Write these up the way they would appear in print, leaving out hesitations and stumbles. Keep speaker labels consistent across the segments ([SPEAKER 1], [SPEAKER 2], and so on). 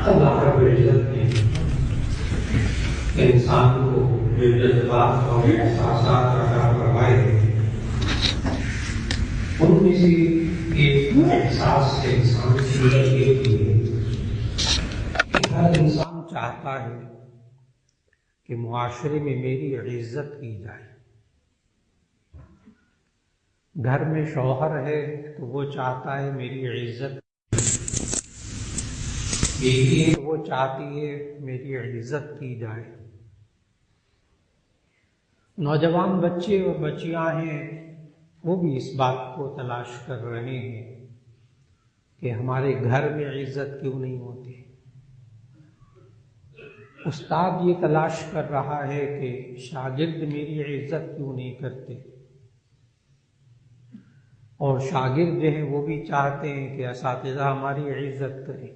[SPEAKER 1] اللہ رب العزت نے انسان کو جو جذبات اور احساسات عطا فرمائے ان میں سے ایک احساس سے انسان کی یہ ہے کہ ہر انسان چاہتا ہے کہ معاشرے میں میری عزت کی جائے۔ گھر میں شوہر ہے تو وہ چاہتا ہے میری عزت، بیوی ہے وہ چاہتی ہے میری عزت کی جائے، نوجوان بچے اور بچیاں ہیں وہ بھی اس بات کو تلاش کر رہے ہیں کہ ہمارے گھر میں عزت کیوں نہیں ہوتی۔ استاد یہ تلاش کر رہا ہے کہ شاگرد میری عزت کیوں نہیں کرتے، اور شاگرد جو ہیں وہ بھی چاہتے ہیں کہ اساتذہ ہماری عزت کریں۔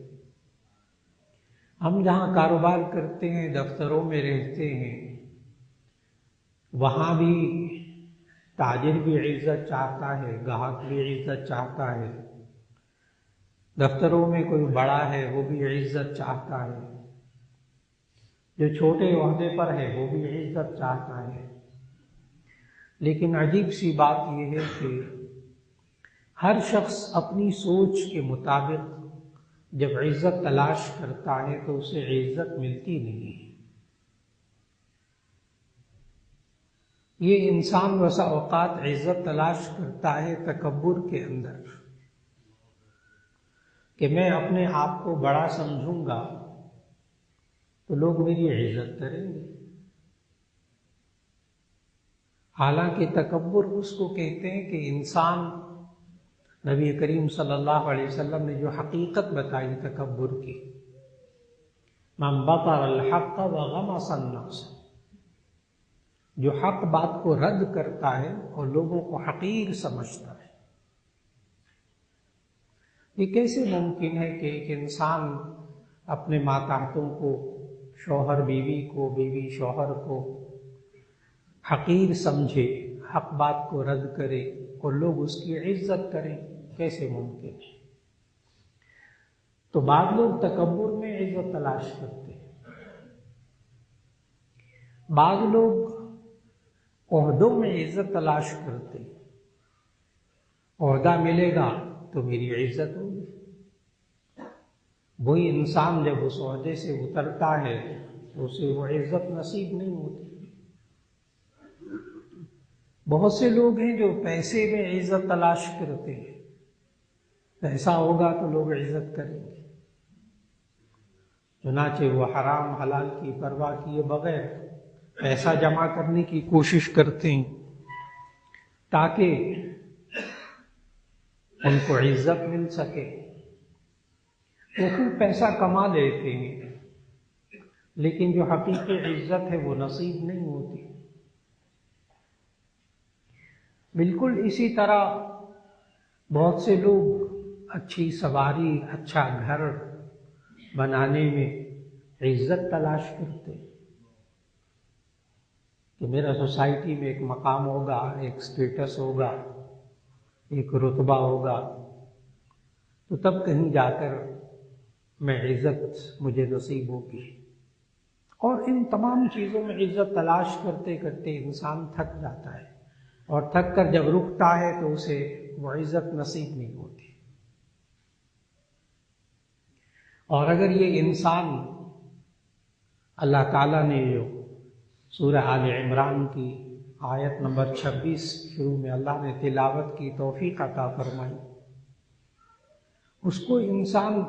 [SPEAKER 1] ہم جہاں کاروبار کرتے ہیں، دفتروں میں رہتے ہیں، وہاں بھی تاجر بھی عزت چاہتا ہے، گاہک بھی عزت چاہتا ہے، دفتروں میں کوئی بڑا ہے وہ بھی عزت چاہتا ہے، جو چھوٹے عہدے پر ہے وہ بھی عزت چاہتا ہے۔ لیکن عجیب سی بات یہ ہے کہ ہر شخص اپنی سوچ کے مطابق جب عزت تلاش کرتا ہے تو اسے عزت ملتی نہیں ہے۔ یہ انسان بسا اوقات عزت تلاش کرتا ہے تکبر کے اندر، کہ میں اپنے آپ کو بڑا سمجھوں گا تو لوگ میری عزت کریں گے۔ حالانکہ تکبر اس کو کہتے ہیں کہ انسان، نبی کریم صلی اللہ علیہ وسلم نے جو حقیقت بتائی تکبر کی، من بطر الحق وغمس الناس، جو حق بات کو رد کرتا ہے اور لوگوں کو حقیر سمجھتا ہے۔ یہ کیسے ممکن ہے کہ ایک انسان اپنے ماتحتوں کو، شوہر بیوی کو، بیوی شوہر کو حقیر سمجھے، حق بات کو رد کرے اور لوگ اس کی عزت کریں؟ کیسے ممکن ہے؟ تو بعض لوگ تکبر میں عزت تلاش کرتے ہیں، بعض لوگ عہدوں میں عزت تلاش کرتے ہیں، عہدہ ملے گا تو میری عزت ہوگی۔ وہی انسان جب اس عہدے سے اترتا ہے تو اسے وہ عزت نصیب نہیں ہوتی۔ بہت سے لوگ ہیں جو پیسے میں عزت تلاش کرتے ہیں، پیسہ ہوگا تو لوگ عزت کریں گے، چنانچہ وہ حرام حلال کی پرواہ کیے بغیر پیسہ جمع کرنے کی کوشش کرتے ہیں تاکہ ان کو عزت مل سکے۔ وہ خوب پیسہ کما لیتے ہیں لیکن جو حقیقی عزت ہے وہ نصیب نہیں ہوتی۔ بالکل اسی طرح بہت سے لوگ اچھی سواری، اچھا گھر بنانے میں عزت تلاش کرتے کہ میرا سوسائٹی میں ایک مقام ہوگا، ایک سٹیٹس ہوگا، ایک رتبہ ہوگا، تو تب کہیں جا کر میں عزت مجھے نصیب ہوگی۔ اور ان تمام چیزوں میں عزت تلاش کرتے کرتے انسان تھک جاتا ہے، اور تھک کر جب رکتا ہے تو اسے وہ عزت نصیب نہیں ہوتی۔ اور اگر یہ انسان، اللہ تعالیٰ نے جو سورہ آل عمران کی آیت نمبر 26 شروع میں اللہ نے تلاوت کی توفیق عطا فرمائی، اس کو انسان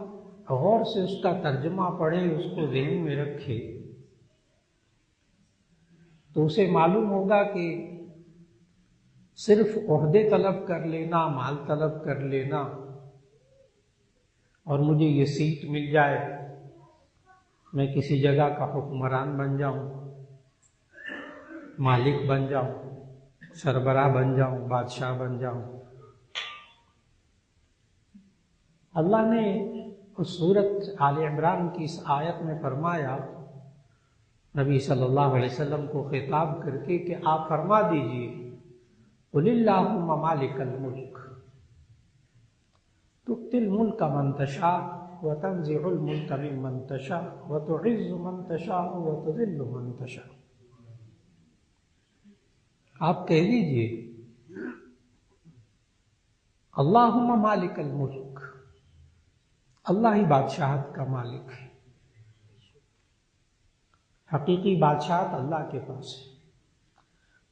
[SPEAKER 1] غور سے اس کا ترجمہ پڑھے، اس کو ذہن میں رکھے، تو اسے معلوم ہوگا کہ صرف عہدے طلب کر لینا، مال طلب کر لینا اور مجھے یہ سیٹ مل جائے، میں کسی جگہ کا حکمران بن جاؤں، مالک بن جاؤں، سربراہ بن جاؤں، بادشاہ بن جاؤں۔ اللہ نے اس سورۃ آل عمران کی اس آیت میں فرمایا، نبی صلی اللہ علیہ وسلم کو خطاب کر کے کہ آپ فرما دیجئے قل اللہم مالک الملک تؤتی الملک من تشاء وتنزع الملك ممن تشاء وتعز من تشاء وتذل من تشاء. آپ کہہ دیجئے اللہم مالک الملک، اللہ ہی بادشاہت کا مالک ہے. حقیقی بادشاہت اللہ کے پاس ہے.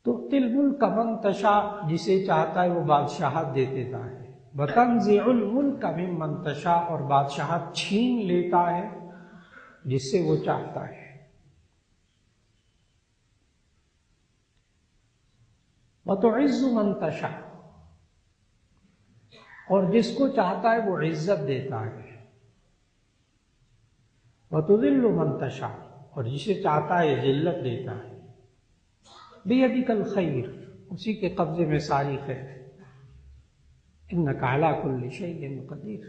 [SPEAKER 1] تؤتی الملک من تشاء، جسے چاہتا ہے وہ بادشاہت دے دیتا ہے. وتنزع الملک ممن تشاء، اور بادشاہت چھین لیتا ہے جس سے وہ چاہتا ہے. وتعز من تشاء، اور جس کو چاہتا ہے وہ عزت دیتا ہے. وتذل من تشاء، اور جسے چاہتا ہے ذلت دیتا ہے. بیدک الخیر، اسی کے قبضے میں ساری خیر ہے. انک علی کل شیء قدیر.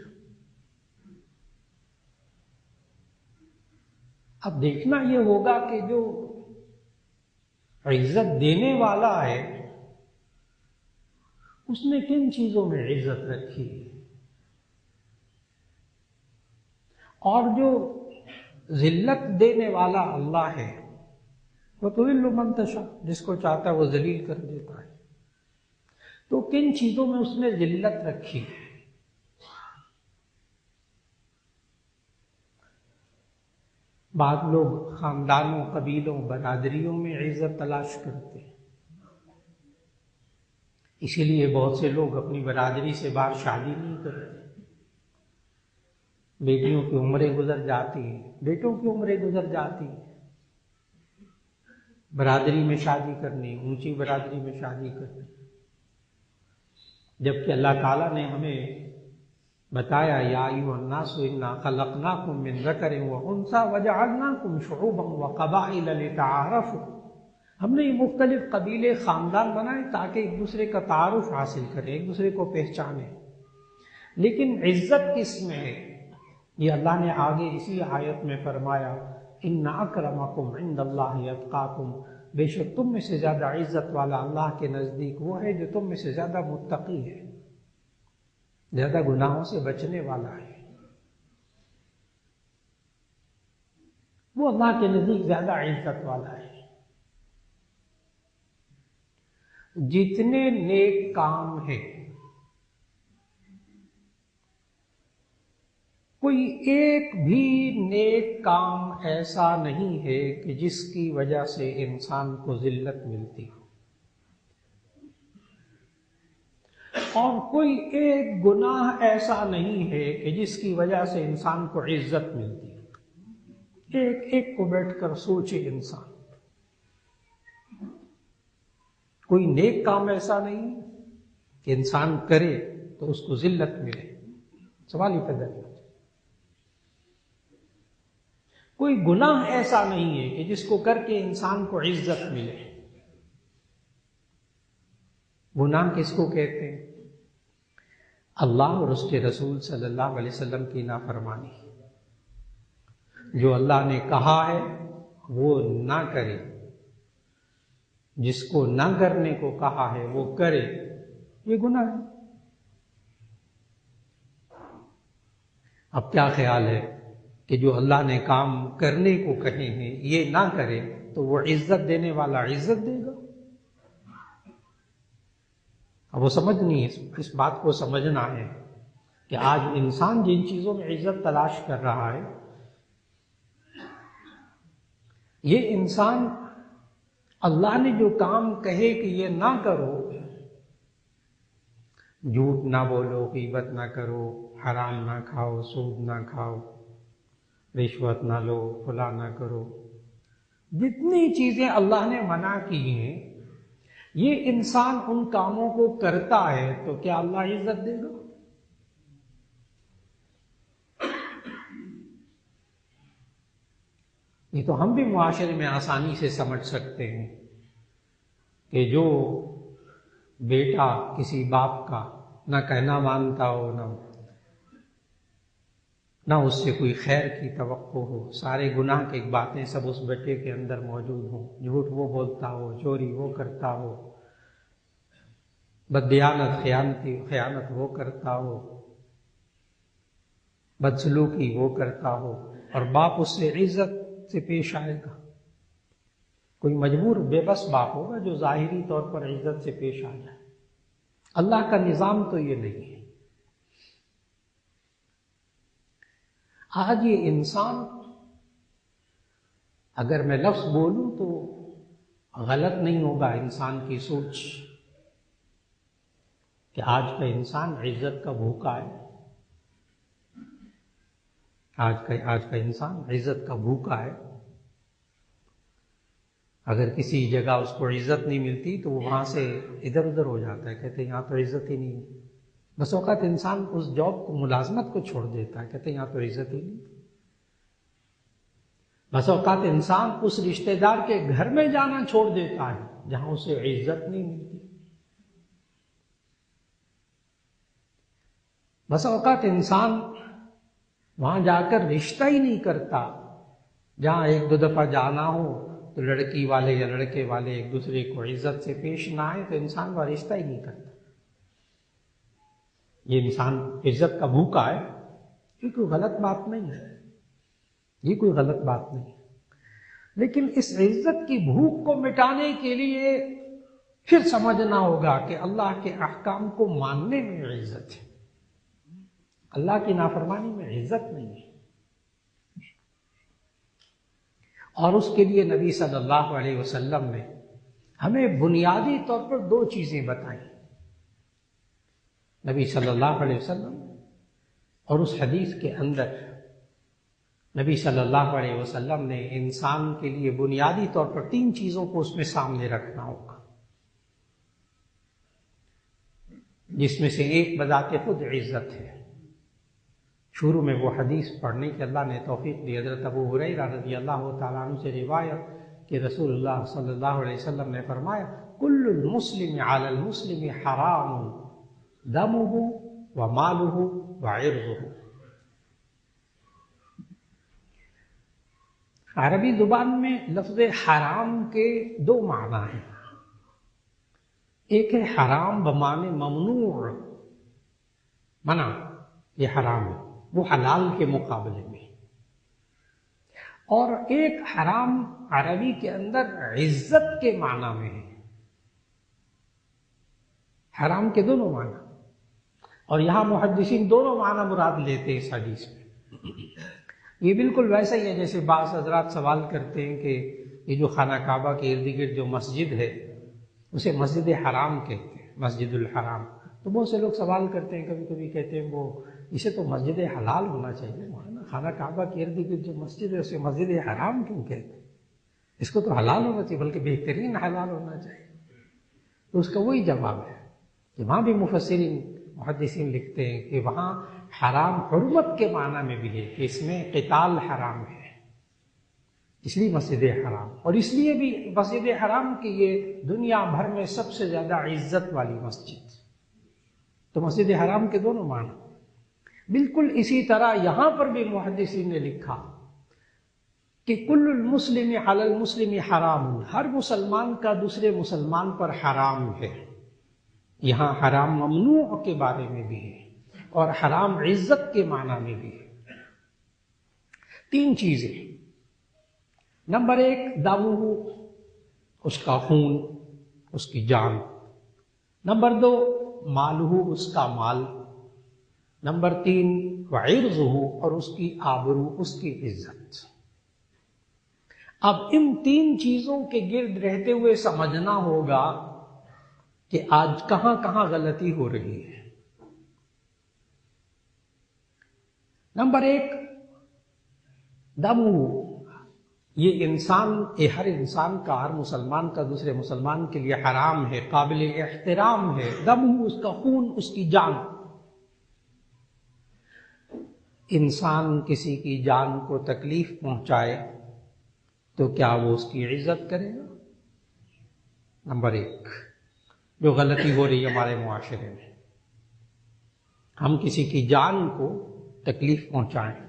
[SPEAKER 1] اب دیکھنا یہ ہوگا کہ جو عزت دینے والا ہے اس نے کن چیزوں میں عزت رکھی ہے، اور جو ذلت دینے والا اللہ ہے وَتُذِلُّ مَن تَشَاءُ، جس کو چاہتا ہے وہ ذلیل کر دیتا ہے. تو کن چیزوں میں اس نے ذلت رکھی ہے؟ بعض لوگ خاندانوں، قبیلوں، برادریوں میں عزت تلاش کرتے ہیں. اسی لیے بہت سے لوگ اپنی برادری سے باہر شادی نہیں کرتے. بیٹیوں کی عمریں گزر جاتی ہیں، بیٹوں کی عمریں گزر جاتی ہیں. برادری میں شادی کرنی، اونچی برادری میں شادی کرنی، جبکہ اللہ تعالیٰ نے ہمیں بتایا یا ایھا الناس انا خلقناکم من ذکر وانثی وجعلناکم شعوبا وقبائل لتعارفوا. ہم نے یہ مختلف قبیلے، خاندان بنائے تاکہ ایک دوسرے کا تعارف حاصل کریں، ایک دوسرے کو پہچانیں. لیکن عزت کس میں ہے؟ یہ اللہ نے آگے اسی آیت میں فرمایا ان اکرمکم عند اللہ اتقاکم، بے شک تم میں سے زیادہ عزت والا اللہ کے نزدیک وہ ہے جو تم میں سے زیادہ متقی ہے، زیادہ گناہوں سے بچنے والا ہے. وہ اللہ کے نزدیک زیادہ عزت والا ہے. جتنے نیک کام ہیں، کوئی ایک بھی نیک کام ایسا نہیں ہے کہ جس کی وجہ سے انسان کو ذلت ملتی ہو، اور کوئی ایک گناہ ایسا نہیں ہے کہ جس کی وجہ سے انسان کو عزت ملتی ہو. ایک ایک کو بیٹھ کر سوچے انسان. کوئی نیک کام ایسا نہیں کہ انسان کرے تو اس کو ذلت ملے. سوال ہی پیدا نہیں. کوئی گناہ ایسا نہیں ہے کہ جس کو کر کے انسان کو عزت ملے. گناہ کس کو کہتے ہیں؟ اللہ اور اس کے رسول صلی اللہ علیہ وسلم کی نافرمانی. جو اللہ نے کہا ہے وہ نہ کرے، جس کو نہ کرنے کو کہا ہے وہ کرے، یہ گناہ ہے. اب کیا خیال ہے کہ جو اللہ نے کام کرنے کو کہے ہیں یہ نہ کرے تو وہ عزت دینے والا عزت دے گا؟ اب وہ سمجھنی ہے، اس بات کو سمجھنا ہے کہ آج انسان جن چیزوں میں عزت تلاش کر رہا ہے، یہ انسان اللہ نے جو کام کہے کہ یہ نہ کرو، جھوٹ نہ بولو، غیبت نہ کرو، حرام نہ کھاؤ، سود نہ کھاؤ، رشوت نہ لو، فلاں نہ کرو، جتنی چیزیں اللہ نے منع کی ہیں، یہ انسان ان کاموں کو کرتا ہے تو کیا اللہ عزت دے گا؟ یہ تو ہم بھی معاشرے میں آسانی سے سمجھ سکتے ہیں کہ جو بیٹا کسی باپ کا نہ کہنا مانتا ہو، نہ اس سے کوئی خیر کی توقع ہو، سارے گناہ کی باتیں سب اس بیٹے کے اندر موجود ہوں، جھوٹ وہ بولتا ہو، چوری وہ کرتا ہو، بددیانت خیانت وہ کرتا ہو، بدسلوکی وہ کرتا ہو اور باپ اس سے عزت سے پیش آئے گا. کوئی مجبور بے بس باپ ہوگا جو ظاہری طور پر عزت سے پیش آ جائے. اللہ کا نظام تو یہ نہیں ہے. آج یہ انسان، اگر میں لفظ بولوں تو غلط نہیں ہوگا انسان کی سوچ، کہ آج کا انسان عزت کا بھوکا ہے. آج کا انسان عزت کا بھوکا ہے. اگر کسی جگہ اس کو عزت نہیں ملتی تو وہ وہاں سے ادھر ادھر ہو جاتا ہے، کہتے ہیں یہاں تو عزت ہی نہیں ہے. بس اوقات انسان اس جاب کو، ملازمت کو چھوڑ دیتا ہے، کہتے ہیں یہاں تو عزت ہی نہیں. بس اوقات انسان اس رشتہ دار کے گھر میں جانا چھوڑ دیتا ہے جہاں اسے عزت نہیں ملتی. بس اوقات انسان وہاں جا کر رشتہ ہی نہیں کرتا جہاں ایک دو دفعہ جانا ہو تو لڑکی والے یا لڑکے والے ایک دوسرے کو عزت سے پیش نہ آئے تو انسان وہ رشتہ ہی نہیں کرتا. یہ انسان عزت کا بھوکا ہے. یہ کوئی غلط بات نہیں ہے، یہ کوئی غلط بات نہیں. لیکن اس عزت کی بھوک کو مٹانے کے لیے پھر سمجھنا ہوگا کہ اللہ کے احکام کو ماننے میں عزت ہے، اللہ کی نافرمانی میں عزت نہیں ہے. اور اس کے لیے نبی صلی اللہ علیہ وسلم نے ہمیں بنیادی طور پر دو چیزیں بتائیں. نبی صلی اللہ علیہ وسلم اور اس حدیث کے اندر نبی صلی اللہ علیہ وسلم نے انسان کے لیے بنیادی طور پر تین چیزوں کو اس میں سامنے رکھنا ہوگا، جس میں سے ایک بذات خود عزت ہے. شروع میں وہ حدیث پڑھنے کی اللہ نے توفیق دی. حضرت ابو ہریرہ رضی اللہ تعالیٰ عنہ سے روایت کہ رسول اللہ صلی اللہ علیہ وسلم نے فرمایا کل المسلم علی المسلم حرام دمہ ومالہ وعرضہ. عربی زبان میں لفظ حرام کے دو معنی ہیں. ایک ہے حرام بمعنی ممنوع، منع، یہ حرام ہے، وہ حلال کے مقابلے میں. اور ایک حرام عربی کے اندر عزت کے معنی میں ہے. حرام کے دونوں معنی، اور یہاں محدثین دونوں معنی مراد لیتے ہیں اس حدیث میں. یہ بالکل ویسا ہی ہے جیسے بعض حضرات سوال کرتے ہیں کہ یہ جو خانہ کعبہ کے ارد گرد جو مسجد ہے اسے مسجد حرام کہتے ہیں، مسجد الحرام. تو بہت سے لوگ سوال کرتے ہیں، کبھی کبھی کہتے ہیں وہ اسے تو مسجد حلال ہونا چاہیے، خانہ کعبہ کے ارد گرد جو مسجد ہے اسے مسجد حرام کیوں کہتے ہیں؟ اس کو تو حلال ہونا چاہیے، بلکہ بہترین حلال ہونا چاہیے. تو اس کا وہی جواب ہے کہ وہاں بھی مفسرین محدثین لکھتے ہیں کہ وہاں حرام حرمت کے معنی میں بھی ہے، کہ اس میں قتال حرام ہے، اس لیے مسجد حرام. اور اس لیے بھی مسجد حرام کی یہ دنیا بھر میں سب سے زیادہ عزت والی مسجد. تو مسجد حرام کے دونوں معنی. بالکل اسی طرح یہاں پر بھی محدثین نے لکھا کہ کل المسلم علی المسلم حرام، ہر مسلمان کا دوسرے مسلمان پر حرام ہے. یہاں حرام ممنوع کے بارے میں بھی ہے اور حرام عزت کے معنی میں بھی ہے. تین چیزیں. نمبر ایک دمہ، اس کا خون، اس کی جان. نمبر دو مالہ، اس کا مال. نمبر تین وعرضہ، اور اس کی آبرو، اس کی عزت. اب ان تین چیزوں کے گرد رہتے ہوئے سمجھنا ہوگا کہ آج کہاں کہاں غلطی ہو رہی ہے. نمبر ایک دمہ، یہ انسان، ہر انسان کا، ہر مسلمان کا دوسرے مسلمان کے لیے حرام ہے، قابل احترام ہے. دمہ، اس کا خون، اس کی جان. انسان کسی کی جان کو تکلیف پہنچائے تو کیا وہ اس کی عزت کرے گا؟ نمبر ایک جو غلطی ہو رہی ہے ہمارے معاشرے میں، ہم کسی کی جان کو تکلیف پہنچائیں،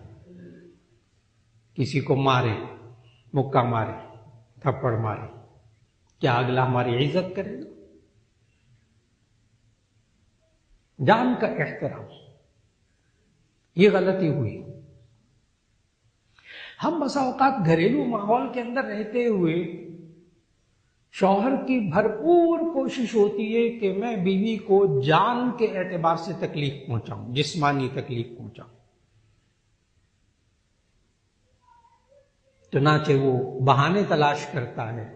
[SPEAKER 1] کسی کو مارے، مکہ مارے، تھپڑ مارے، کیا اگلا ہماری عزت کرے گا؟ جان کا احترام، یہ غلطی ہوئی۔ ہم بسا اوقات گھریلو ماحول کے اندر رہتے ہوئے شوہر کی بھرپور کوشش ہوتی ہے کہ میں بیوی کو جان کے اعتبار سے تکلیف پہنچاؤں، جسمانی تکلیف پہنچاؤں، چنانچہ وہ بہانے تلاش کرتا ہے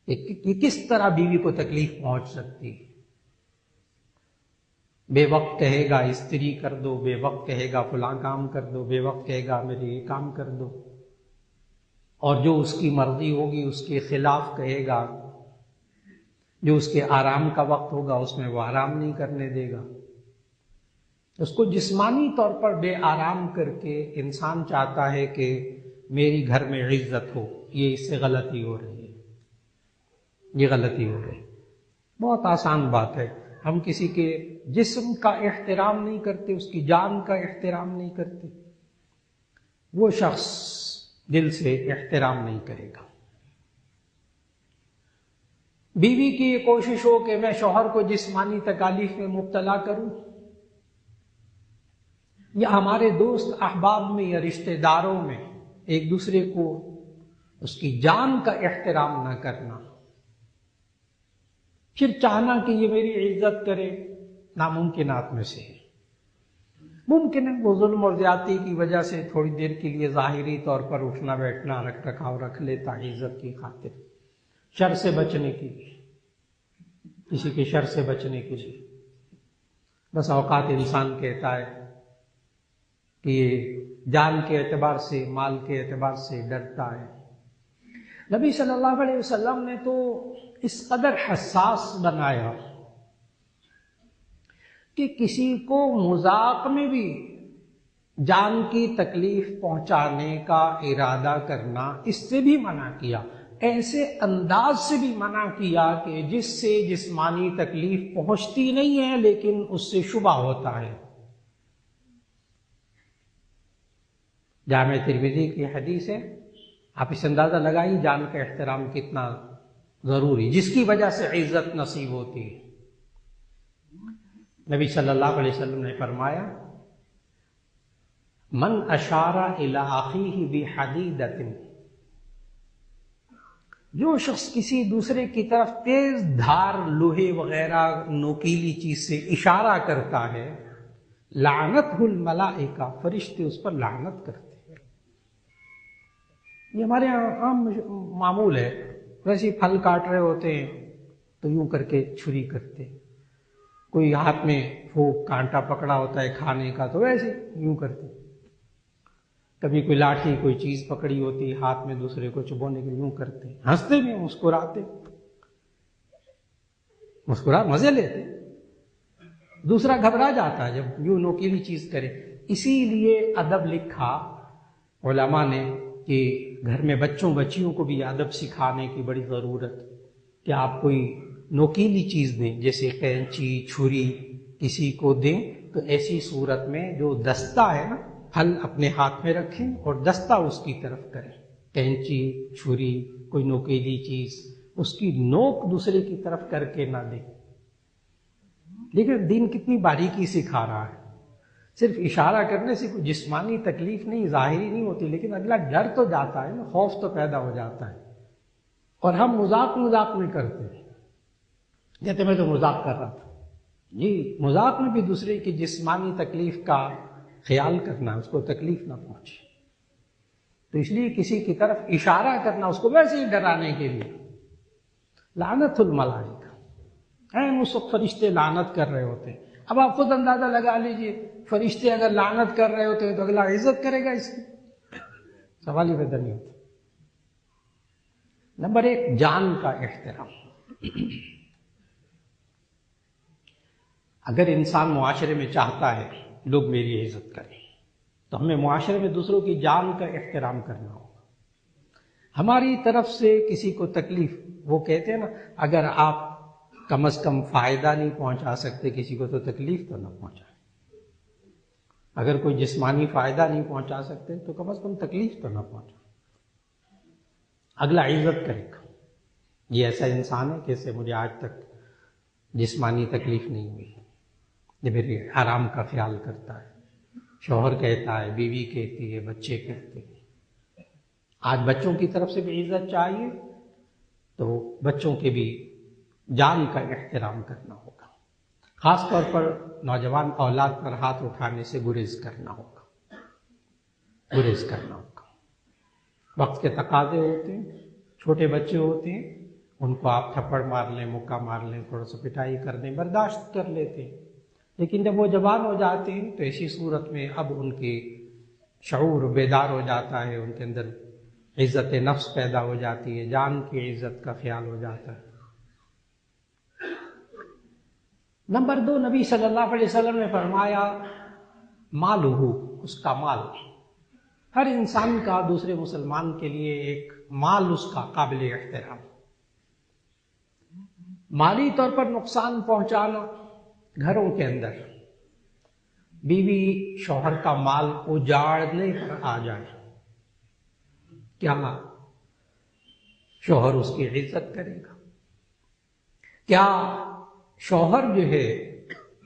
[SPEAKER 1] کہ کس طرح بیوی کو تکلیف پہنچ سکتی ہے۔ بے وقت کہے گا استری کر دو، بے وقت کہے گا فلاں کام کر دو، بے وقت کہے گا میرے یہ کام کر دو، اور جو اس کی مرضی ہوگی اس کے خلاف کہے گا، جو اس کے آرام کا وقت ہوگا اس میں وہ آرام نہیں کرنے دے گا۔ اس کو جسمانی طور پر بے آرام کر کے انسان چاہتا ہے کہ میری گھر میں عزت ہو، یہ اس سے غلطی ہو رہی ہے، یہ غلطی ہو رہی ہے۔ بہت آسان بات ہے، ہم کسی کے جسم کا احترام نہیں کرتے، اس کی جان کا احترام نہیں کرتے، وہ شخص دل سے احترام نہیں کرے گا۔ بیوی کی یہ کوشش ہو کہ میں شوہر کو جسمانی تکالیف میں مبتلا کروں، یا ہمارے دوست احباب میں یا رشتہ داروں میں ایک دوسرے کو اس کی جان کا احترام نہ کرنا، پھر چاہنا کہ یہ میری عزت کرے، ناممکنات میں سے ہے۔ ممکن ہے وہ ظلم اور زیادتی کی وجہ سے تھوڑی دیر کے لیے ظاہری طور پر اٹھنا بیٹھنا رکھ رکھاؤ رکھ لیتا عزت کی خاطر، شر سے بچنے کے لیے، کسی کے شر سے بچنے کے لیے۔ بس اوقات انسان کہتا ہے کہ یہ جان کے اعتبار سے، مال کے اعتبار سے ڈرتا ہے۔ نبی صلی اللہ علیہ وسلم نے تو اس قدر حساس بنایا کہ کسی کو مذاق میں بھی جان کی تکلیف پہنچانے کا ارادہ کرنا، اس سے بھی منع کیا، ایسے انداز سے بھی منع کیا کہ جس سے جسمانی تکلیف پہنچتی نہیں ہے لیکن اس سے شبہ ہوتا ہے۔ جامع ترمذی کی حدیث ہے، آپ اس اندازہ لگائیے جان کا احترام کتنا ضروری، جس کی وجہ سے عزت نصیب ہوتی ہے۔ نبی صلی اللہ علیہ وسلم نے فرمایا، من اشار الی اخیہ بحدیدۃ، جو شخص کسی دوسرے کی طرف تیز دھار لوہے وغیرہ نوکیلی چیز سے اشارہ کرتا ہے، لعنتہ الملائکہ، فرشتے اس پر لعنت کرتے ہیں۔ یہ ہمارے یہاں عام معمول ہے، ویسے پھل کاٹ رہے ہوتے ہیں تو یوں کر کے چھری کرتے ہیں، کوئی ہاتھ میں پھوک کانٹا پکڑا ہوتا ہے کھانے کا تو ویسے یوں کرتے، کبھی کوئی لاٹھی کوئی چیز پکڑی ہوتی ہاتھ میں دوسرے کو چبونے کے یوں کرتے، ہنستے بھی مسکراتے، مسکرا مزے لیتے، دوسرا گھبرا جاتا ہے جب یوں نوکیلی چیز کرے۔ اسی لیے ادب لکھا علماء نے کہ گھر میں بچوں بچیوں کو بھی ادب سکھانے کی بڑی ضرورت، کہ آپ کوئی نوکیلی چیز دیں جیسے قینچی چھری کسی کو دیں تو ایسی صورت میں جو دستہ ہے نا، پھل اپنے ہاتھ میں رکھیں اور دستہ اس کی طرف کریں، قینچی چھری کوئی نوکیلی چیز اس کی نوک دوسرے کی طرف کر کے نہ دیں۔ لیکن دین کتنی باریکی سکھا رہا ہے، صرف اشارہ کرنے سے کوئی جسمانی تکلیف نہیں، ظاہری نہیں ہوتی، لیکن اگلا ڈر تو جاتا ہے نا، خوف تو پیدا ہو جاتا ہے، اور ہم مذاق میں کرتے ہیں، کہتے میں تو مذاق کر رہا تھا۔ جی، مذاق میں بھی دوسرے کی جسمانی تکلیف کا خیال کرنا، اس کو تکلیف نہ پہنچے، تو اس لیے کسی کی طرف اشارہ کرنا اس کو ویسے ہی ڈرانے کے لیے، لعنت الملائکہ، اس وقت فرشتے لعنت کر رہے ہوتے ہیں۔ اب آپ خود اندازہ لگا لیجئے، فرشتے اگر لعنت کر رہے ہوتے ہیں تو اگلا عزت کرے گا اس کی؟ سوال ہی پیدا نہیں ہوتا۔ نمبر 1، جان کا احترام۔ اگر انسان معاشرے میں چاہتا ہے لوگ میری عزت کریں تو ہمیں معاشرے میں دوسروں کی جان کا احترام کرنا ہوگا۔ ہماری طرف سے کسی کو تکلیف، وہ کہتے ہیں نا، اگر آپ کم از کم فائدہ نہیں پہنچا سکتے کسی کو تو تکلیف تو نہ پہنچائیں۔ اگر کوئی جسمانی فائدہ نہیں پہنچا سکتے تو کم از کم تکلیف تو نہ پہنچائیں، اگلا عزت کرے گا، یہ ایسا انسان ہے کہ اس سے مجھے آج تک جسمانی تکلیف نہیں ہوئی، یہ میرے آرام کا خیال کرتا ہے، شوہر کہتا ہے، بیوی کہتی ہے، بچے کہتے ہیں۔ آج بچوں کی طرف سے بھی عزت چاہیے تو بچوں کے بھی جان کا احترام کرنا ہوگا، خاص طور پر نوجوان اولاد پر ہاتھ اٹھانے سے گریز کرنا ہوگا، گریز کرنا ہوگا۔ وقت کے تقاضے ہوتے ہیں، چھوٹے بچے ہوتے ہیں، ان کو آپ تھپڑ مار لیں، مکہ مار لیں، تھوڑا سا پٹائی کر دیں، برداشت کر لیتے ہیں، لیکن جب وہ جوان ہو جاتے ہیں تو ایسی صورت میں اب ان کے شعور بیدار ہو جاتا ہے، ان کے اندر عزت نفس پیدا ہو جاتی ہے، جان کی عزت کا خیال ہو جاتا ہے۔ نمبر 2، نبی صلی اللہ علیہ وسلم نے فرمایا مالہ، اس کا مال۔ ہر انسان کا، دوسرے مسلمان کے لیے ایک مال اس کا قابل احترام۔ مالی طور پر نقصان پہنچانا گھروں کے اندر، بیوی شوہر کا مال اجاڑنے پر آ جائے، کیا شوہر اس کی عزت کرے گا؟ کیا شوہر جو ہے،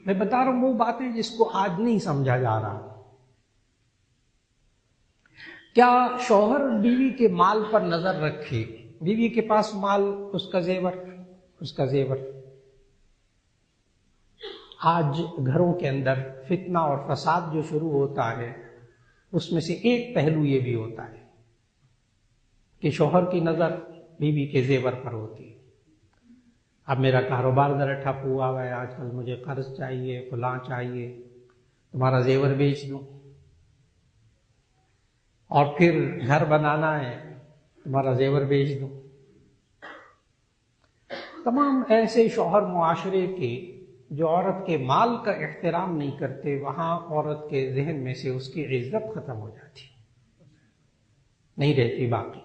[SPEAKER 1] میں بتا رہا ہوں وہ باتیں جس کو آج نہیں سمجھا جا رہا، کیا شوہر بیوی کے مال پر نظر رکھے؟ بیوی کے پاس مال، اس کا زیور۔ آج گھروں کے اندر فتنہ اور فساد جو شروع ہوتا ہے، اس میں سے ایک پہلو یہ بھی ہوتا ہے کہ شوہر کی نظر بیوی کے زیور پر ہوتی ہے۔ اب میرا کاروبار ذرا ٹھپ ہوا ہے، آج کل مجھے قرض چاہیے، فلاں چاہیے، تمہارا زیور بیچ دوں، اور پھر گھر بنانا ہے، تمہارا زیور بیچ دوں۔ تمام ایسے شوہر معاشرے کے جو عورت کے مال کا احترام نہیں کرتے، وہاں عورت کے ذہن میں سے اس کی عزت ختم ہو جاتی، نہیں رہتی باقی۔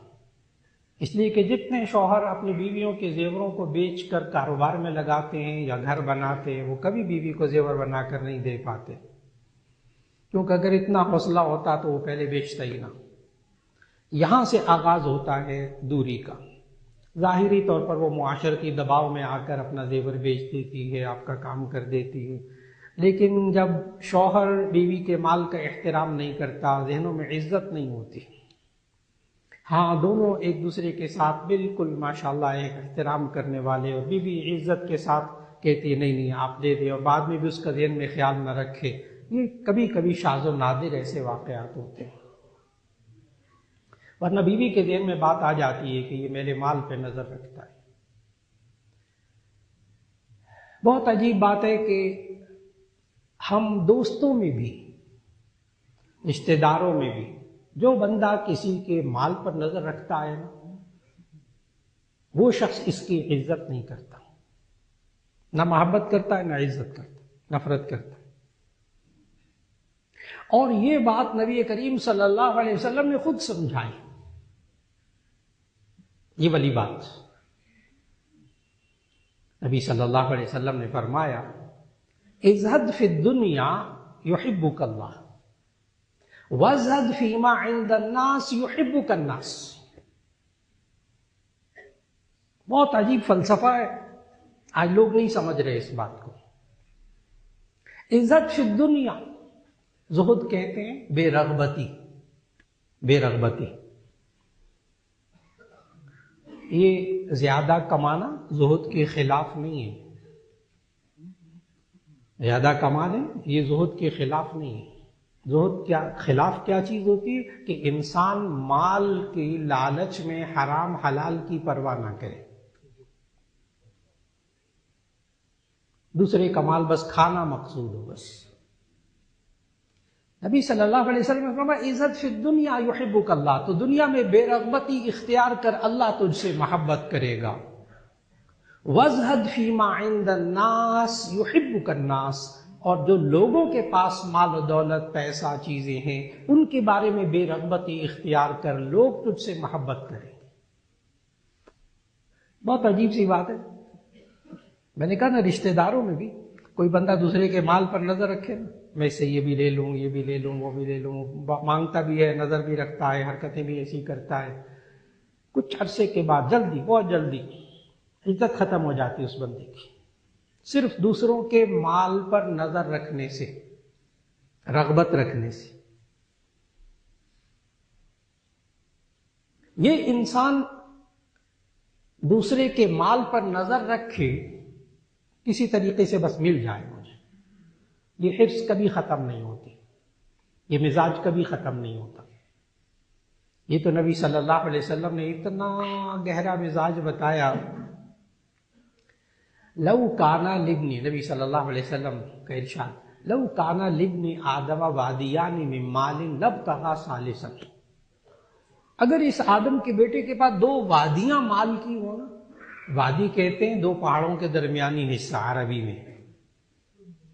[SPEAKER 1] اس لیے کہ جتنے شوہر اپنی بیویوں کے زیوروں کو بیچ کر کاروبار میں لگاتے ہیں یا گھر بناتے ہیں، وہ کبھی بیوی کو زیور بنا کر نہیں دے پاتے، کیونکہ اگر اتنا حوصلہ ہوتا تو وہ پہلے بیچتا ہی نہ۔ یہاں سے آغاز ہوتا ہے دوری کا۔ ظاہری طور پر وہ معاشرتی دباؤ میں آ کر اپنا زیور بیچ دیتی ہے، آپ کا کام کر دیتی ہے، لیکن جب شوہر بیوی کے مال کا احترام نہیں کرتا، ذہنوں میں عزت نہیں ہوتی۔ ہاں، دونوں ایک دوسرے کے ساتھ بالکل ماشاءاللہ ایک احترام کرنے والے، اور بیوی عزت کے ساتھ کہتی ہے نہیں آپ دے دیں، اور بعد میں بھی اس کا ذہن میں خیال نہ رکھے، یہ کبھی کبھی شاذ و نادر ایسے واقعات ہوتے ہیں۔ ورنہ بیوی کے ذہن میں بات آ جاتی ہے کہ یہ میرے مال پہ نظر رکھتا ہے۔ بہت عجیب بات ہے کہ ہم دوستوں میں بھی، رشتہ داروں میں بھی، جو بندہ کسی کے مال پر نظر رکھتا ہے نا، وہ شخص اس کی عزت نہیں کرتا، نہ محبت کرتا ہے، نہ عزت کرتا، نفرت کرتا ہے۔ اور یہ بات نبی کریم صلی اللہ علیہ وسلم نے خود سمجھائی، یہ والی بات نبی صلی اللہ علیہ وسلم نے فرمایا ازہد فی الدنیا یحبک اللہ وازہد فیما عند الناس یحبک الناس۔ بہت عجیب فلسفہ ہے، آج لوگ نہیں سمجھ رہے اس بات کو۔ ازہد فی الدنیا، زہد کہتے ہیں بے رغبتی، بے رغبتی۔ یہ زیادہ کمانا زہد کے خلاف نہیں ہے، زیادہ کما لیں یہ زہد کے خلاف نہیں ہے۔ زہد کیا خلاف کیا چیز ہوتی ہے کہ انسان مال کی لالچ میں حرام حلال کی پرواہ نہ کرے، دوسرے کا مال بس کھانا مقصود ہو بس۔ نبی صلی اللہ علیہ وسلم نے فرمایا عزت فی الدنیا یحبک اللہ، تو دنیا میں بے رغبتی اختیار کر، اللہ تجھ سے محبت کرے گا۔ وازہد فیما عند الناس یحبک الناس، اور جو لوگوں کے پاس مال و دولت، پیسہ، چیزیں ہیں، ان کے بارے میں بے رغبتی اختیار کر، لوگ تجھ سے محبت کریں گے۔ بہت عجیب سی بات ہے۔ میں نے کہا نا، رشتہ داروں میں بھی کوئی بندہ دوسرے کے مال پر نظر رکھے نا، میں سے یہ بھی لے لوں، یہ بھی لے لوں، وہ بھی لے لوں، مانگتا بھی ہے، نظر بھی رکھتا ہے، حرکتیں بھی ایسی کرتا ہے، کچھ عرصے کے بعد جلدی، بہت جلدی عزت ختم ہو جاتی ہے اس بندے کی، صرف دوسروں کے مال پر نظر رکھنے سے۔ رغبت رکھنے سے. یہ انسان دوسرے کے مال پر نظر رکھے کسی طریقے سے بس مل جائے مجھے، یہ حرص کبھی ختم نہیں ہوتی، یہ مزاج کبھی ختم نہیں ہوتا. یہ تو نبی صلی اللہ علیہ وسلم نے اتنا گہرا مزاج بتایا. لو کانا لبنی، نبی صلی اللہ علیہ وسلم کا ارشاد، لو کانا لبنی آدم وادیان من مال لابتغى ثالثا، اگر اس آدم کے بیٹے کے پاس 2 وادیاں مال کی ہو نا، وادی کہتے ہیں 2 پہاڑوں کے درمیانی حصہ عربی میں،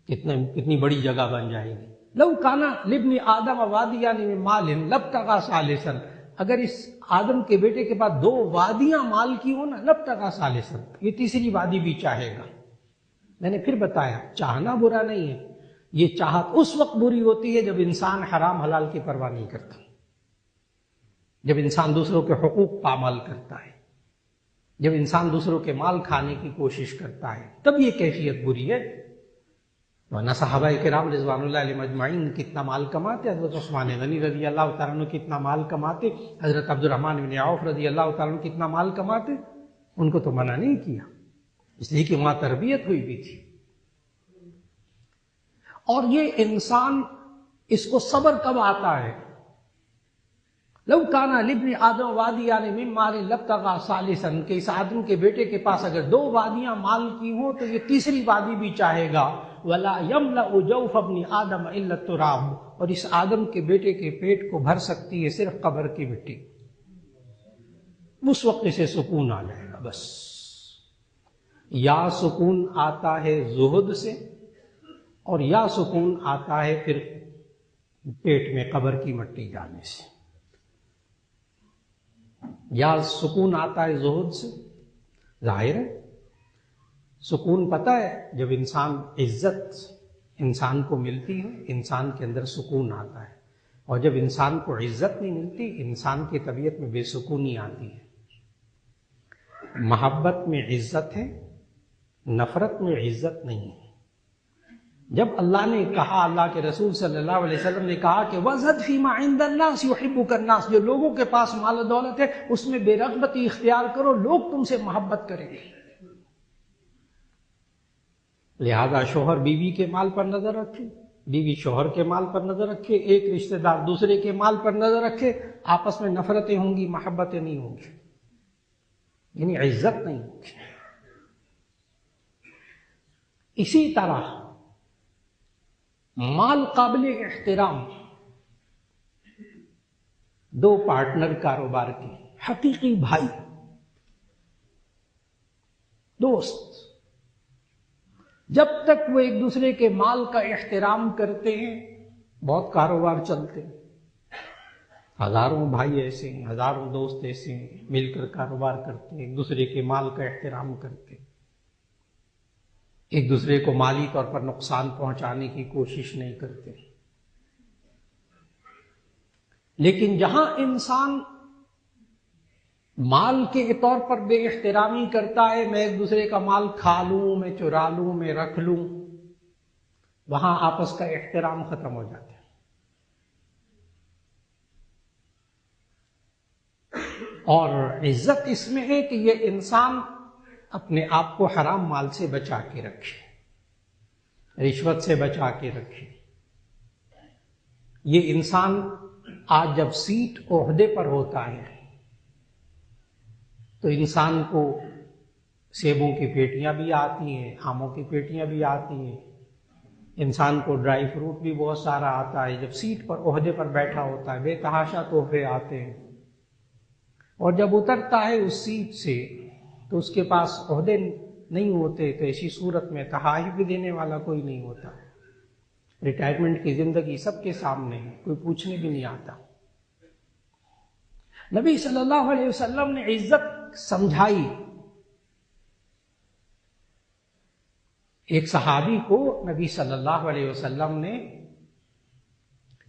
[SPEAKER 1] کتنی بڑی جگہ بن جائے گی. لو کانا لابن آدم وادیان من مال لابتغى ثالثا، اگر اس آدم کے بیٹے کے پاس 2 وادیاں مال کی ہو نا، لابتغى ثالثا، یہ تیسری وادی بھی چاہے گا. میں نے پھر بتایا چاہنا برا نہیں ہے، یہ چاہت اس وقت بری ہوتی ہے جب انسان حرام حلال کی پرواہ نہیں کرتا، جب انسان دوسروں کے حقوق پامال کرتا ہے، جب انسان دوسروں کے مال کھانے کی کوشش کرتا ہے، تب یہ کیفیت بری ہے. ورنہ صحابہ کرام رضوان اللہ علیہم اجمعین کتنا مال کماتے، حضرت عثمان غنی رضی اللہ تعالیٰ عنہ کتنا مال کماتے، حضرت عبد الرحمن بن عوف رضی اللہ تعالیٰ عنہ کتنا مال کماتے، ان کو تو منع نہیں کیا، اس لیے کہ وہاں تربیت ہوئی بھی تھی. اور یہ انسان اس کو صبر کب آتا ہے؟ لو کانا لابن آدم وادیان من مال لابتغى ثالثا، کہ اس آدم کے بیٹے کے پاس اگر 2 وادیاں مال کی ہوں تو یہ تیسری وادی بھی چاہے گا. ولا يملأ جوف ابن آدم الا التراب، اور اس آدم کے بیٹے کے پیٹ کو بھر سکتی ہے صرف قبر کی مٹی. اس وقت اسے سکون آ جائے گا. بس یا سکون آتا ہے زہد سے، اور یا سکون آتا ہے پھر پیٹ میں قبر کی مٹی جانے سے. یا سکون آتا ہے زہد سے، ظاہر ہے سکون پتہ ہے جب عزت انسان کو ملتی ہے انسان کے اندر سکون آتا ہے، اور جب انسان کو عزت نہیں ملتی انسان کی طبیعت میں بے سکونی آتی ہے. محبت میں عزت ہے، نفرت میں عزت نہیں ہے. جب اللہ نے کہا، اللہ کے رسول صلی اللہ علیہ وسلم نے کہا کہ وَزَدْ فِي مَا عِنْدَ النَّاسِ يُحِبُّكَ النَّاسِ، جو لوگوں کے پاس مال و دولت ہے اس میں بے رغبتی اختیار کرو، لوگ تم سے محبت کریں گے. لہذا شوہر بیوی کے مال پر نظر رکھے، بیوی شوہر کے مال پر نظر رکھے، ایک رشتہ دار دوسرے کے مال پر نظر رکھے، آپس میں نفرتیں ہوں گی، محبتیں نہیں ہوں گی، یعنی عزت نہیں ہوگی. اسی طرح مال قابل احترام، 2 پارٹنر کاروبار کے، حقیقی بھائی دوست، جب تک وہ ایک دوسرے کے مال کا احترام کرتے ہیں بہت کاروبار چلتے ہیں. ہزاروں بھائی ایسے ہیں، ہزاروں دوست ایسے ہیں، مل کر کاروبار کرتے ہیں، ایک دوسرے کے مال کا احترام کرتے ہیں، ایک دوسرے کو مالی طور پر نقصان پہنچانے کی کوشش نہیں کرتے. لیکن جہاں انسان مال کے طور پر بے احترامی کرتا ہے، میں ایک دوسرے کا مال کھا لوں، میں چرا لوں، میں رکھ لوں، وہاں آپس کا احترام ختم ہو جاتا ہے. اور عزت اس میں ہے کہ یہ انسان اپنے آپ کو حرام مال سے بچا کے رکھے، رشوت سے بچا کے رکھے. یہ انسان آج جب سیٹ عہدے پر ہوتا ہے تو انسان کو سیبوں کی پیٹیاں بھی آتی ہیں، آموں کی پیٹیاں بھی آتی ہیں، انسان کو ڈرائی فروٹ بھی بہت سارا آتا ہے. جب سیٹ پر عہدے پر بیٹھا ہوتا ہے بے تحاشا تحفے آتے ہیں، اور جب اترتا ہے اس سیٹ سے تو اس کے پاس عہدے نہیں ہوتے، تو ایسی صورت میں تحائف بھی دینے والا کوئی نہیں ہوتا. ریٹائرمنٹ کی زندگی سب کے سامنے ہے، کوئی پوچھنے بھی نہیں آتا. نبی صلی اللہ علیہ وسلم نے عزت سمجھائی. ایک صحابی کو نبی صلی اللہ علیہ وسلم نے،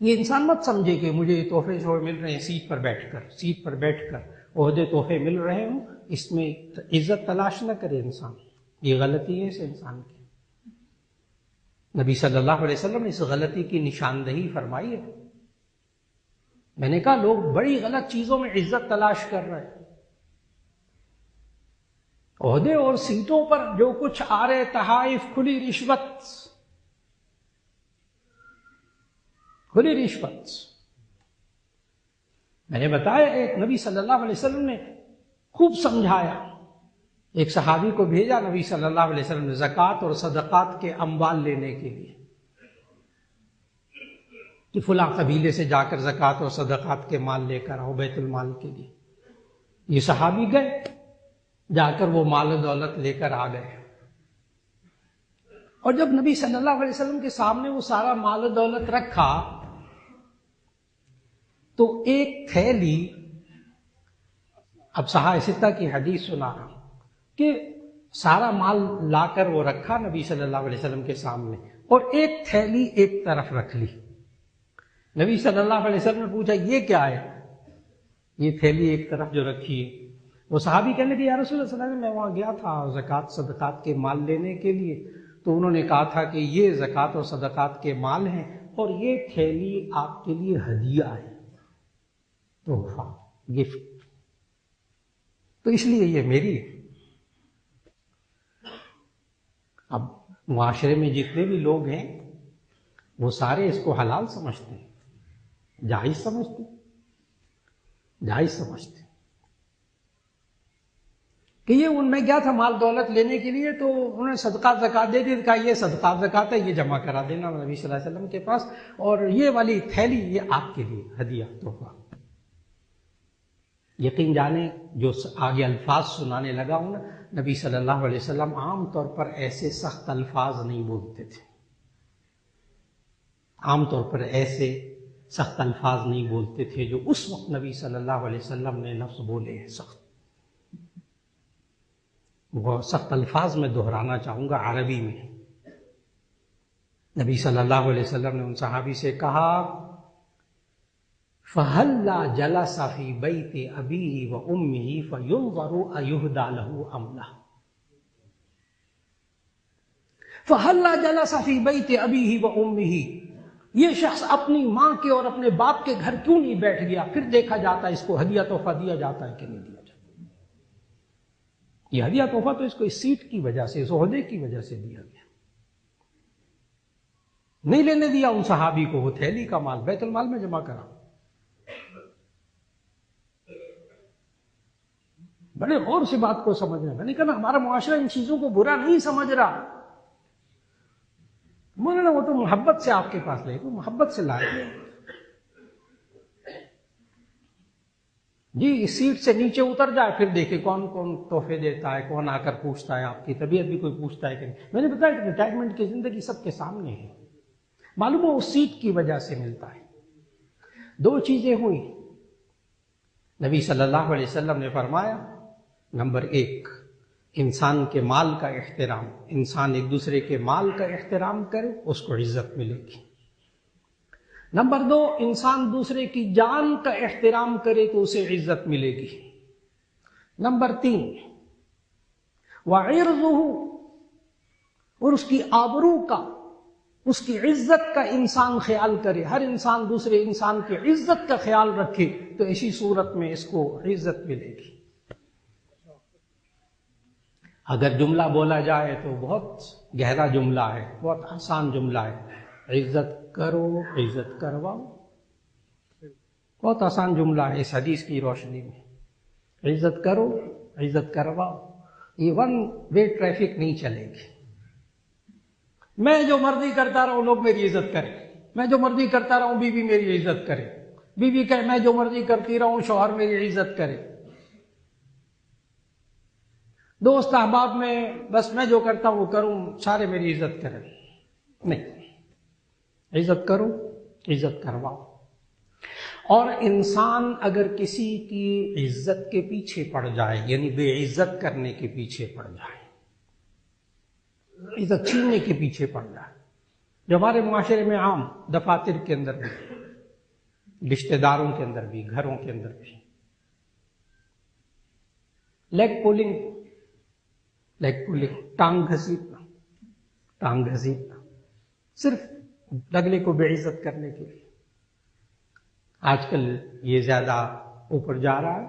[SPEAKER 1] یہ انسان مت سمجھے کہ مجھے یہ تحفے مل رہے ہیں سیٹ پر بیٹھ کر عہدے تحفے مل رہے ہوں، اس میں عزت تلاش نہ کرے انسان، یہ غلطی ہے اس انسان کی. نبی صلی اللہ علیہ وسلم نے اس غلطی کی نشاندہی فرمائی ہے. میں نے کہا لوگ بڑی غلط چیزوں میں عزت تلاش کر رہے ہیں. عہدے اور سیٹوں پر جو کچھ آ رہے تحائف، کھلی رشوت، کھلی رشوت. میں نے بتایا ایک نبی صلی اللہ علیہ وسلم نے خوب سمجھایا. ایک صحابی کو بھیجا نبی صلی اللہ علیہ وسلم نے زکوٰۃ اور صدقات کے اموال لینے کے لیے کہ فلاں قبیلے سے جا کر زکوٰۃ اور صدقات کے مال لے کر آؤ بیت المال کے لیے. یہ صحابی گئے، جا کر وہ مال و دولت لے کر آ گئے. اور جب نبی صلی اللہ علیہ وسلم کے سامنے وہ سارا مال و دولت رکھا تو ایک تھیلی، اب صحابہ ستہ کی حدیث سنا رہا ہوں کہ سارا مال لا کر وہ رکھا نبی صلی اللہ علیہ وسلم کے سامنے، اور ایک تھیلی ایک طرف رکھ لی. نبی صلی اللہ علیہ وسلم نے پوچھا یہ کیا ہے؟ یہ تھیلی ایک طرف جو رکھی ہے. وہ صحابی کہنے لگے یا رسول اللہ صلی اللہ علیہ وسلم میں وہاں گیا تھا زکوٰۃ صدقات کے مال لینے کے لیے، تو انہوں نے کہا تھا کہ یہ زکوٰۃ اور صدقات کے مال ہیں اور یہ تھیلی آپ کے لیے ہدیہ ہے، تحفہ، گفٹ، تو اس لیے یہ میری ہے. اب معاشرے میں جتنے بھی لوگ ہیں وہ سارے اس کو حلال سمجھتے ہیں، جائز سمجھتے، جائز سمجھتے کہ یہ ان میں کیا تھا مال دولت لینے کے لیے، تو انہوں نے صدقات زکات دے دی، کہا یہ صدقات زکات ہے، یہ جمع کرا دینا نبی صلی اللہ علیہ وسلم کے پاس، اور یہ والی تھیلی یہ آپ کے لیے ہدیہ، تحفہ. یقین جانے جو آگے الفاظ سنانے لگا ہوں نا، نبی صلی اللہ علیہ وسلم عام طور پر ایسے سخت الفاظ نہیں بولتے تھے، عام طور پر ایسے سخت الفاظ نہیں بولتے تھے جو اس وقت نبی صلی اللہ علیہ وسلم نے لفظ بولے ہیں سخت. وہ سخت الفاظ میں دہرانا چاہوں گا عربی میں. نبی صلی اللہ علیہ وسلم نے ان صحابی سے کہا فَهَلَّا جَلَسَ فِي بَيْتِ أَبِيهِ وَأُمِّهِ فَيُنظَرُ أَيُهْدَى لَهُ أَمْ لَا. فَهَلَّا جَلَسَ فِي بَيْتِ أَبِيهِ وَأُمِّهِ، یہ شخص اپنی ماں کے اور اپنے باپ کے گھر کیوں نہیں بیٹھ گیا، پھر دیکھا جاتا ہے اس کو ہدیہ تحفہ دیا جاتا ہے کہ نہیں دیا جاتا. یہ ہدیہ تحفہ تو اس کو اس سیٹ کی وجہ سے، اس عہدے کی وجہ سے دیا گیا. نہیں لینے دیا ان صحابی کو وہ تھیلی کا مال، بیت المال میں جمع کرا. بڑے غور سے بات کو سمجھنا. میں نے کہا ہمارا معاشرہ ان چیزوں کو برا نہیں سمجھ رہا. مولانا وہ تو محبت سے آپ کے پاس لے گا، محبت سے لائے. جی اس سیٹ سے نیچے اتر جائے پھر دیکھے کون کون تحفے دیتا ہے، کون آ کر پوچھتا ہے آپ کی طبیعت بھی کوئی پوچھتا ہے کہ نہیں. میں نے بتایا کہ ریٹائرمنٹ کی زندگی سب کے سامنے ہے، معلوم ہے اس سیٹ کی وجہ سے ملتا ہے. دو چیزیں ہوئی. نبی صلی اللہ علیہ وسلم نے فرمایا نمبر 1 انسان کے مال کا احترام، انسان ایک دوسرے کے مال کا احترام کرے اس کو عزت ملے گی. نمبر 2 انسان دوسرے کی جان کا احترام کرے تو اسے عزت ملے گی. نمبر 3 وعرضه، اور اس کی آبرو کا، اس کی عزت کا انسان خیال کرے. ہر انسان دوسرے انسان کی عزت کا خیال رکھے تو اسی صورت میں اس کو عزت ملے گی. اگر جملہ بولا جائے تو بہت گہرا جملہ ہے، بہت آسان جملہ ہے، عزت کرو عزت کرواؤ. بہت آسان جملہ ہے اس حدیث کی روشنی میں. عزت کرو عزت کرواؤ. یہ ون وے ٹریفک نہیں چلے گی. میں جو مرضی کرتا رہوں لوگ میری عزت کریں، میں جو مرضی کرتا رہوں بیوی میری عزت کرے، بیوی کہے میں جو مرضی کرتی رہوں شوہر میری عزت کرے. دوست احباب میں بس میں جو کرتا ہوں وہ کروں، سارے میری عزت کریں. نہیں، عزت کرو عزت کرواؤ. اور انسان اگر کسی کی عزت کے پیچھے پڑ جائے، یعنی بے عزت کرنے کے پیچھے پڑ جائے، عزت چھیننے کے پیچھے پڑ جائے، جو ہمارے معاشرے میں عام، دفاتر کے اندر بھی، رشتہ داروں کے اندر بھی، گھروں کے اندر بھی، لیگ پولنگ، ٹانگ گھسیٹنا. صرف اگلے کو بے عزت کرنے کے لیے۔ آج کل یہ زیادہ اوپر جا رہا ہے،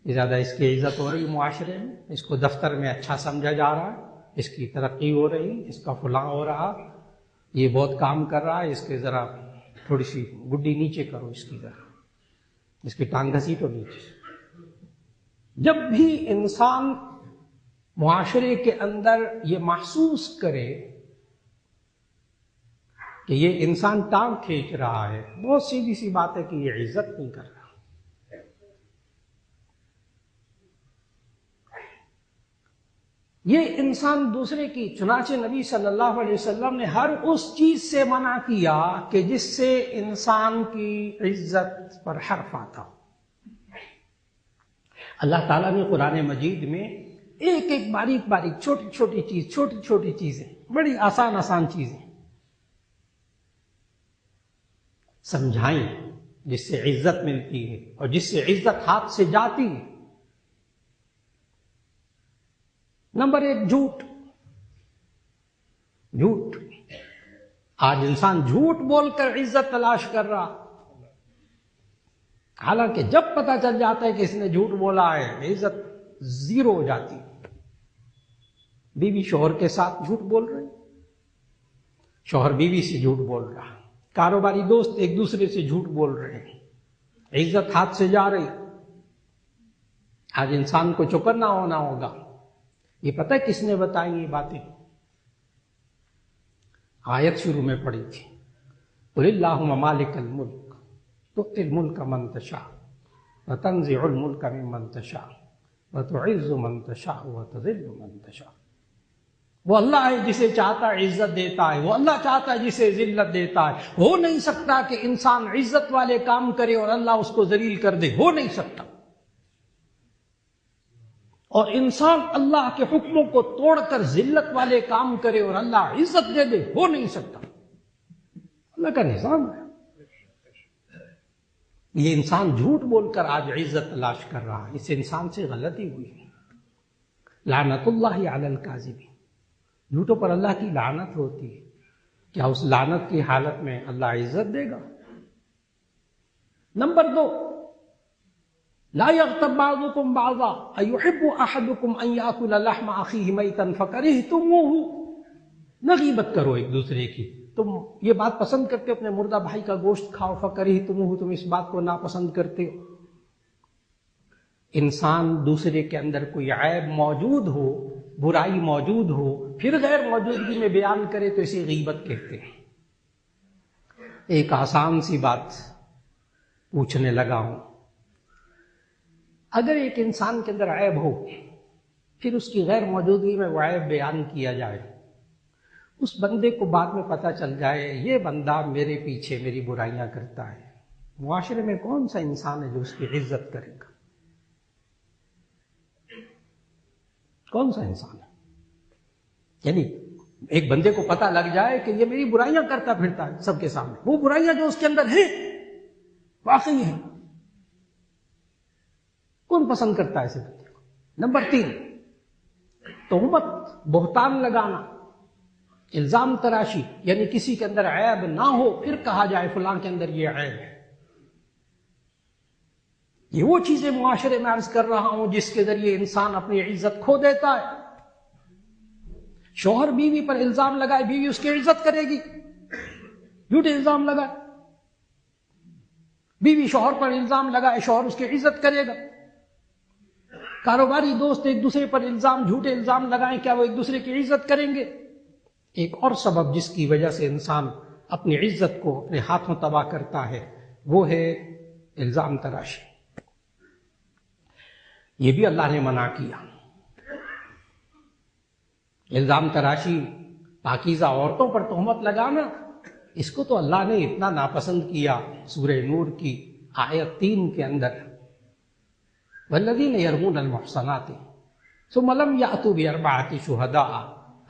[SPEAKER 1] یہ زیادہ اس کی عزت ہو رہی معاشرے میں، اس کو دفتر میں اچھا سمجھا جا رہا ہے، اس کی ترقی ہو رہی، اس کا فلاں ہو رہا، یہ بہت کام کر رہا ہے، اس کے ذرا تھوڑی سی گڈی نیچے کرو، اس کی ذرا اس کی ٹانگ گھسیٹو نیچے۔ جب بھی انسان معاشرے کے اندر یہ محسوس کرے کہ یہ انسان ٹانگ کھینچ رہا ہے، بہت سیدھی سی بات ہے کہ یہ عزت نہیں کر رہا۔ یہ انسان دوسرے کی، چنانچہ نبی صلی اللہ علیہ وسلم نے ہر اس چیز سے منع کیا کہ جس سے انسان کی عزت پر حرف آتا ہو۔ اللہ تعالیٰ نے قرآن مجید میں ایک ایک باریک باریک چھوٹی چھوٹی چیزیں، بڑی آسان چیزیں سمجھائیں جس سے عزت ملتی ہے اور جس سے عزت ہاتھ سے جاتی ہے۔ نمبر 1، جھوٹ۔ آج انسان جھوٹ بول کر عزت تلاش کر رہا، حالانکہ جب پتہ چل جاتا ہے کہ اس نے جھوٹ بولا ہے، عزت زیرو ہو جاتی۔ بیوی شوہر کے ساتھ جھوٹ بول رہی، شوہر بیوی سے جھوٹ بول رہا، کاروباری دوست ایک دوسرے سے جھوٹ بول رہے ہیں، عزت ہاتھ سے جا رہی۔ آج انسان کو چوکنا ہونا ہوگا۔ یہ پتہ ہے کس نے بتائی یہ باتیں؟ آیت شروع میں پڑھی تھی، قل اللہم مالک الملک تؤتی الملک من تشاء وتنزع الملک ممن تشاء وتعز من تشاء وتذل من تشاء۔ وہ اللہ ہے جسے چاہتا ہے عزت دیتا ہے، وہ اللہ چاہتا ہے جسے ذلت دیتا ہے۔ ہو نہیں سکتا کہ انسان عزت والے کام کرے اور اللہ اس کو ذلیل کر دے، ہو نہیں سکتا۔ اور انسان اللہ کے حکموں کو توڑ کر ذلت والے کام کرے اور اللہ عزت دے دے، ہو نہیں سکتا۔ اللہ کا نظام ہے۔ یہ انسان جھوٹ بول کر آج عزت تلاش کر رہا ہے، اس انسان سے غلطی ہوئی ہے۔ لعنت اللہ علی الکاذبین، جھوٹوں پر اللہ کی لعنت ہوتی ہے۔ کیا اس لعنت کی حالت میں اللہ عزت دے گا؟ نمبر 2، لا یغتب بعضکم بعضا ایحب احدکم ان یاکل لحم اخیہ میتا فکرہتموہ۔ نہ غیبت کرو ایک دوسرے کی، تم یہ بات پسند کرتے ہو اپنے مردہ بھائی کا گوشت کھاؤ، فکرہتموہ، تم اس بات کو ناپسند کرتے ہو۔ انسان دوسرے کے اندر کوئی عیب موجود ہو، برائی موجود ہو، پھر غیر موجودگی میں بیان کرے تو اسے غیبت کہتے ہیں۔ ایک آسان سی بات پوچھنے لگا ہوں، اگر ایک انسان کے اندر عیب ہو، پھر اس کی غیر موجودگی میں وہ عیب بیان کیا جائے، اس بندے کو بعد میں پتہ چل جائے یہ بندہ میرے پیچھے میری برائیاں کرتا ہے، معاشرے میں کون سا انسان ہے جو اس کی عزت کرے گا؟ کون سا انسان ہے؟ یعنی ایک بندے کو پتہ لگ جائے کہ یہ میری برائیاں کرتا پھرتا ہے سب کے سامنے، وہ برائیاں جو اس کے اندر ہیں واقعی ہیں، کون پسند کرتا ہے اسے بندے کو؟ نمبر 3، تہمت، بہتان لگانا، الزام تراشی، یعنی کسی کے اندر عیب نہ ہو پھر کہا جائے فلاں کے اندر یہ عیب ہے۔ یہ وہ چیزیں معاشرے میں عرض کر رہا ہوں جس کے ذریعے انسان اپنی عزت کھو دیتا ہے۔ شوہر بیوی پر الزام لگائے، بیوی اس کی عزت کرے گی، جھوٹے الزام لگائے۔ بیوی شوہر پر الزام لگائے، شوہر اس کی عزت کرے گا۔ کاروباری دوست ایک دوسرے پر جھوٹے الزام لگائیں، کیا وہ ایک دوسرے کی عزت کریں گے؟ ایک اور سبب جس کی وجہ سے انسان اپنی عزت کو اپنے ہاتھوں تباہ کرتا ہے وہ ہے الزام تراشی۔ یہ بھی اللہ نے منع کیا۔ الزام تراشی، پاکیزہ عورتوں پر تہمت لگانا، اس کو تو اللہ نے اتنا ناپسند کیا۔ سورہ نور کی آیت 3 کے اندر، والذین یرمون المحصنات ثم لم یأتوا بأربعة شہداء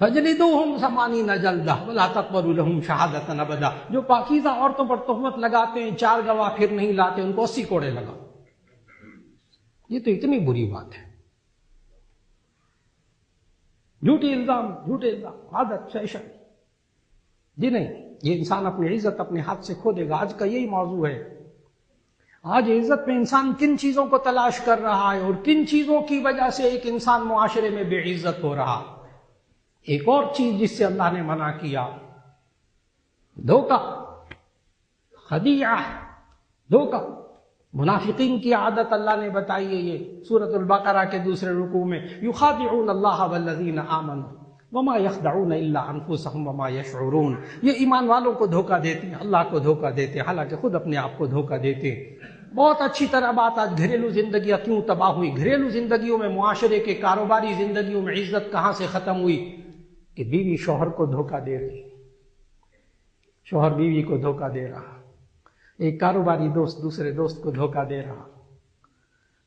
[SPEAKER 1] فجلدوہم 80 جلدہ ولا تقبلوا لہم شہادۃ ابدا۔ جو پاکیزہ عورتوں پر تہمت لگاتے ہیں، 4 گواہ پھر نہیں لاتے، ان کو 80 کوڑے لگا۔ یہ تو اتنی بری بات ہے۔ جھوٹے الزام عادت، فیشن، جی نہیں، یہ انسان اپنی عزت اپنے ہاتھ سے کھو دے گا۔ آج کا یہی موضوع ہے۔ آج عزت میں انسان کن چیزوں کو تلاش کر رہا ہے اور کن چیزوں کی وجہ سے ایک انسان معاشرے میں بے عزت ہو رہا۔ ایک اور چیز جس سے اللہ نے منع کیا، دھوکہ، خدیعہ، دھوکہ۔ منافقین کی عادت اللہ نے بتائی ہے، یہ سورۃ البقرہ کے دوسرے رکوع میں، یخادعون اللہ والذین آمنوا وما یخدعون الا انفسهم وما یشعرون۔ یہ ایمان والوں کو دھوکہ دیتے ہیں، اللہ کو دھوکہ دیتے ہیں، حالانکہ خود اپنے آپ کو دھوکہ دیتے ہیں۔ بہت اچھی طرح بات آج گھریلو زندگیاں کیوں تباہ ہوئی، گھریلو زندگیوں میں، معاشرے کے کاروباری زندگیوں میں عزت کہاں سے ختم ہوئی؟ کہ بیوی شوہر کو دھوکہ دے رہی، شوہر بیوی کو دھوکہ دے رہا، ایک کاروباری دوست دوسرے دوست کو دھوکہ دے رہا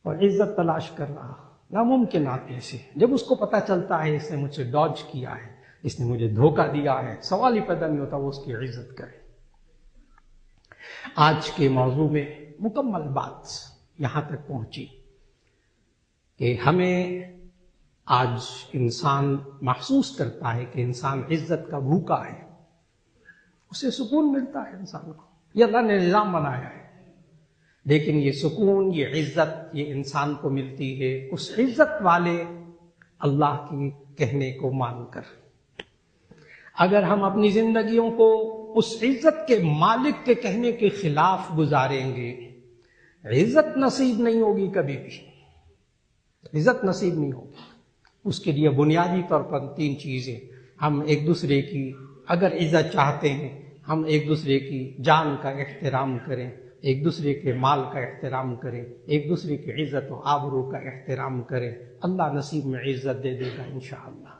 [SPEAKER 1] اور عزت تلاش کر رہا ناممکنات سے۔ جب اس کو پتہ چلتا ہے اس نے مجھ سے ڈاج کیا ہے، اس نے مجھے دھوکہ دیا ہے، سوال ہی پیدا نہیں ہوتا وہ اس کی عزت کرے۔ آج کے موضوع میں مکمل بات یہاں تک پہنچی کہ ہمیں آج انسان محسوس کرتا ہے کہ انسان عزت کا بھوکا ہے، اسے سکون ملتا ہے انسان کو، یہ اللہ نے نظام بنایا ہے۔ لیکن یہ سکون، یہ عزت، یہ انسان کو ملتی ہے اس عزت والے اللہ کی کہنے کو مان کر۔ اگر ہم اپنی زندگیوں کو اس عزت کے مالک کے کہنے کے خلاف گزاریں گے، عزت نصیب نہیں ہوگی، کبھی بھی عزت نصیب نہیں ہوگی۔ اس کے لیے بنیادی طور پر 3 چیزیں، ہم ایک دوسرے کی اگر عزت چاہتے ہیں، ہم ایک دوسرے کی جان کا احترام کریں، ایک دوسرے کے مال کا احترام کریں، ایک دوسرے کی عزت و آبرو کا احترام کریں، اللہ نصیب میں عزت دے دے گا انشاءاللہ۔